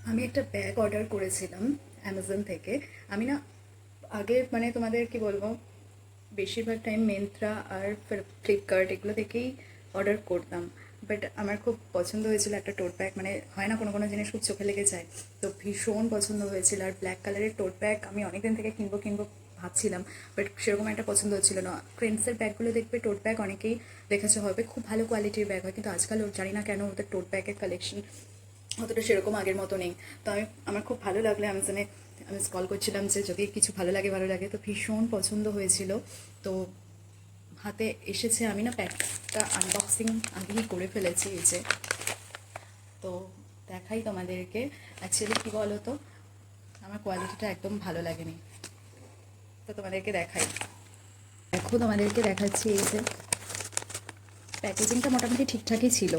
আমি একটা bag order করেছিলাম অ্যামাজন থেকে। আমি না আগে মানে তোমাদের কি বলবো, বেশিরভাগ টাইম মিন্ত্রা আর ফ্লিপকার্ট এগুলো থেকেই অর্ডার করতাম। বাট আমার খুব পছন্দ হয়েছিল একটা টোট ব্যাগ, মানে হয় না কোনো কোনো জিনিস খুব চোখে লেগে যায়, তো ভীষণ পছন্দ হয়েছিল। আর ব্ল্যাক কালারের টোট ব্যাগ আমি অনেকদিন থেকে কিনবো কিনবো ভাবছিলাম, বাট সেরকম একটা পছন্দ হচ্ছিল না। ট্রেন্ডসের ব্যাগগুলো দেখবে, টোট ব্যাগ অনেকেই দেখেছো হবে, খুব ভালো কোয়ালিটির ব্যাগ হয়, কিন্তু আজকাল জানি না কেন ওদের টোট ব্যাগের কালেকশন অতটা সেরকম আগের মতো নেই। তো আমার খুব ভালো লাগলো অ্যামাজনে, আমি স্কল করছিলাম যে যদি কিছু ভালো লাগে, তো ভীষণ পছন্দ হয়েছিল। তো হাতে এসেছে, আমি না প্যাকটা আনবক্সিং আগেই করে ফেলেছি এই যে। তো দেখাই তোমাদেরকে। অ্যাকচুয়ালি কী বলো তো, আমার কোয়ালিটিটা একদম ভালো লাগেনি, তো তোমাদেরকে দেখাই। দেখো তোমাদেরকে দেখাচ্ছি এই যে, প্যাকেজিংটা মোটামুটি ঠিকঠাকই ছিল,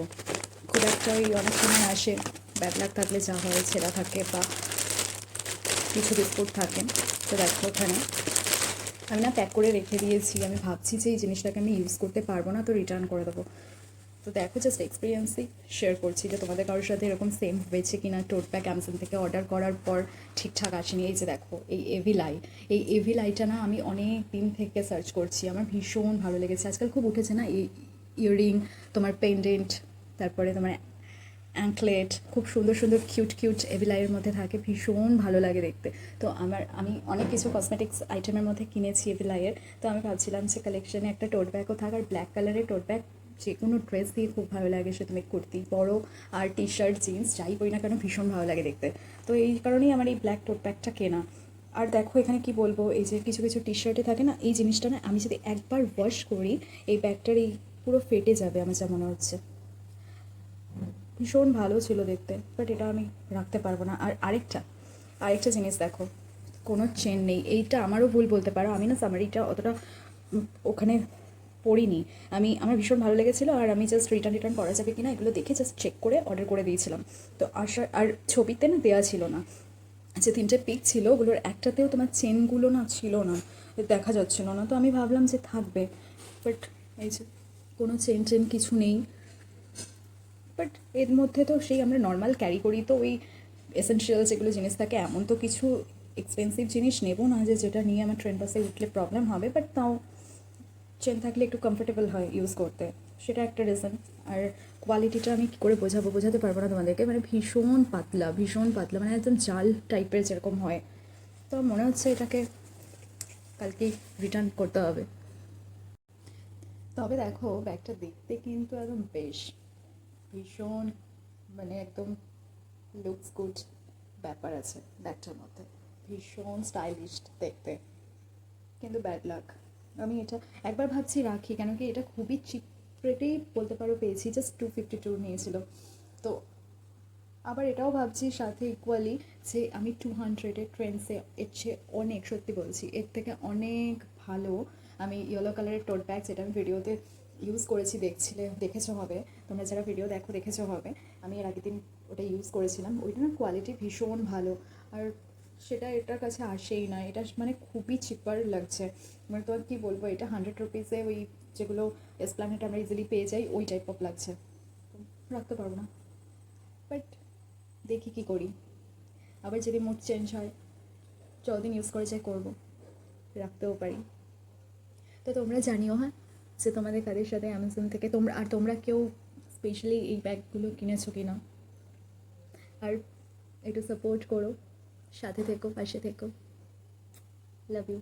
খুব একটা ওই অনেক সময় আসে ব্যাড লাক থাকলে যা হয় ছেঁড়া থাকে বা কিছু বিস্কুট থাকে। তো দেখো ওখানে আমি না প্যাক করে রেখে দিয়েছি, আমি ভাবছি যে এই জিনিসটাকে আমি ইউজ করতে পারবো না, তো রিটার্ন করে দেবো। তো দেখো জাস্ট এক্সপিরিয়েন্সই শেয়ার করছি যে তোমাদের কারোর সাথে এরকম সেম হয়েছে কি না, টোট ব্যাগ অ্যামাজন থেকে অর্ডার করার পর ঠিকঠাক আসেনি। এই যে দেখো এই এভিলাই, এই এভিলাইটা না আমি অনেক দিন থেকে সার্চ করছি, আমার ভীষণ ভালো লেগেছে। আজকাল খুব উঠেছে না এই ইয়াররিং, তোমার পেন্ডেন্ট, তারপরে তোমার অ্যাঙ্কলেট, খুব সুন্দর সুন্দর কিউট কিউট এভিলাইয়ের মধ্যে থাকে, ভীষণ ভালো লাগে দেখতে। তো আমি অনেক কিছু কসমেটিক্স আইটেমের মধ্যে কিনেছি এভিলাইয়ের, তো আমি ভাবছিলাম যে কালেকশনে একটা টোট ব্যাগও থাক। আর ব্ল্যাক কালারের টোট ব্যাগ যে কোনো ড্রেস দিয়ে খুব ভালো লাগে, সে তুমি কুর্তি পরো আর টি শার্ট জিন্স যাই পরি না কেন ভীষণ ভালো লাগে দেখতে। তো এই কারণেই আমার এই ব্ল্যাক টোট ব্যাগটা কেনা। আর দেখো এখানে কি বলবো, এই যে কিছু কিছু টি শার্টে থাকে না, এই জিনিসটা না আমি যদি একবার ওয়াশ করি এই ব্যাগটার এই পুরো ফেটে যাবে আমার যা মনে হচ্ছে। ভীষণ ভালো ছিল দেখতে, বাট এটা আমি রাখতে পারবো না। আর আরেকটা জিনিস দেখো, কোনো চেন নেই। এইটা আমারও ভুল বলতে পারো, আমি না সামারিটা অতটা ওখানে পড়িনি। আমার ভীষণ ভালো লেগেছিলো, আর আমি জাস্ট রিটার্ন করা যাবে কিনা এগুলো দেখে জাস্ট চেক করে অর্ডার করে দিয়েছিলাম। তো আর ছবিতে না দেওয়া ছিল না, যে তিনটে পিক ছিল ওগুলোর একটাতেও তোমার চেনগুলো না ছিল না, দেখা যাচ্ছিল না। তো আমি ভাবলাম যে থাকবে, বাট এই যে কোনো চেন কিছু নেই। বাট এর মধ্যে তো সেই আমরা নর্মাল ক্যারি করি, তো ওই এসেনশিয়াল যেগুলো জিনিস থাকে, এমন তো কিছু এক্সপেন্সিভ জিনিস নেব না যে যেটা নিয়ে আমার ট্রেন বাসে উঠলে প্রবলেম হবে, বাট তাও চেন থাকলে একটু কমফোর্টেবল হয় ইউজ করতে, সেটা একটা রিজন। আর কোয়ালিটিটা আমি কী করে বোঝাতে পারবো না তোমাদেরকে, মানে ভীষণ পাতলা, মানে একদম জাল টাইপের যেরকম হয়। তো মনে হচ্ছে এটাকে কালকেই রিটার্ন করতে হবে। তবে দেখো ব্যাগটা দেখতে কিন্তু একদম বেশ, ভীষণ, মানে একদম লুকস গুড ব্যাপার আছে ব্যাগটার মধ্যে, ভীষণ স্টাইলিশ দেখতে। কিন্তু ব্যাড লাক, আমি এটা একবার ভাবছি রাখি, কেন কি এটা খুবই চিপ রেটেই বলতে পারো পেয়েছি, জাস্ট 252 নিয়েছিল। তো আবার এটাও ভাবছি সাথে ইকুয়ালি যে আমি 200-এর ট্রেন্ডসে এর চেয়ে অনেক, সত্যি বলছি এর থেকে অনেক ভালো আমি ইয়েলো কালারের টোট ব্যাগ, যেটা আমি ভিডিওতে ইউজ করেছি, দেখেছো হবে, তোমরা যারা ভিডিও দেখেছো হবে, আমি এর আগের দিন ওটা ইউজ করেছিলাম, ওইটার কোয়ালিটি ভীষণ ভালো। আর সেটা এটার কাছে আসেই না, এটা মানে খুবই চিপার লাগছে। মানে তো আর কী বলবো, এটা 100 রুপিসে ওই যেগুলো এসপ্ল্যানেট আমরা ইজিলি পেয়ে যাই ওই টাইপ অফ লাগছে। রাখতে পারবো না, বাট দেখি কী করি। আবার যদি মুড চেঞ্জ হয়, যতদিন ইউজ করে যাই করবো, রাখতেও পারি। তো তোমরা জানিও হ্যাঁ, যে তোমাদের কাদের সাথে অ্যামাজন থেকে তোমরা কেউ স্পেশালি এই ব্যাগগুলো কিনেছো কি না। আর একটু সাপোর্ট করো, সাথে থেকো, পাশে থেকো। Love you.